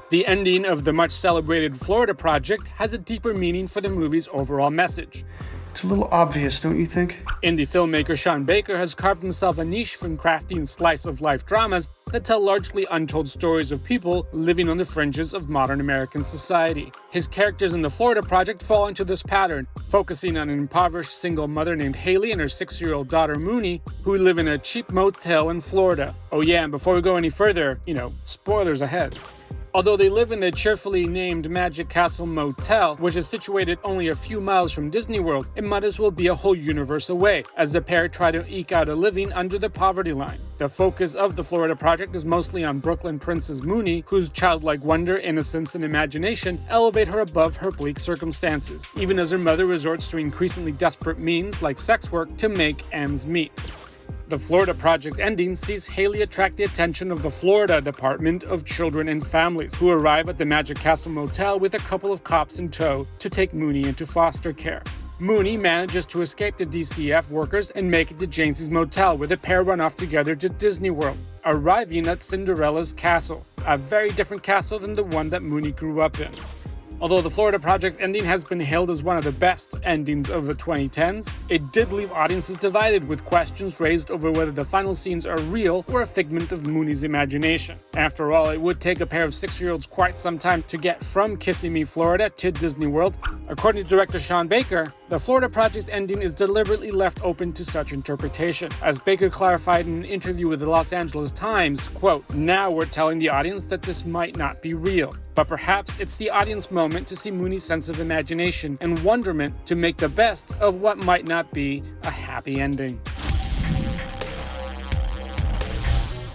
The ending of the much-celebrated Florida project has a deeper meaning for the movie's overall message. It's a little obvious, don't you think? Indie filmmaker Sean Baker has carved himself a niche from crafting slice-of-life dramas that tell largely untold stories of people living on the fringes of modern American society. His characters in the Florida project fall into this pattern, focusing on an impoverished single mother named Haley and her 6-year-old daughter Mooney, who live in a cheap motel in Florida. Oh yeah, and before we go any further, spoilers ahead. Although they live in the cheerfully named Magic Castle Motel, which is situated only a few miles from Disney World, it might as well be a whole universe away, as the pair try to eke out a living under the poverty line. The focus of the Florida project is mostly on Brooklyn princess Mooney, whose childlike wonder, innocence, and imagination elevate her above her bleak circumstances, even as her mother resorts to increasingly desperate means like sex work to make ends meet. The Florida project's ending sees Haley attract the attention of the Florida Department of Children and Families, who arrive at the Magic Castle Motel with a couple of cops in tow to take Mooney into foster care. Mooney manages to escape the DCF workers and make it to Jaycee's motel, where the pair run off together to Disney World, arriving at Cinderella's castle, a very different castle than the one that Mooney grew up in. Although the Florida project's ending has been hailed as one of the best endings of the 2010s, it did leave audiences divided, with questions raised over whether the final scenes are real or a figment of Mooney's imagination. After all, it would take a pair of 6-year-olds quite some time to get from Kissimmee, Florida to Disney World. According to director Sean Baker, the Florida project's ending is deliberately left open to such interpretation. As Baker clarified in an interview with the Los Angeles Times, quote, "Now we're telling the audience that this might not be real, but perhaps it's the audience moment to see Mooney's sense of imagination and wonderment to make the best of what might not be a happy ending."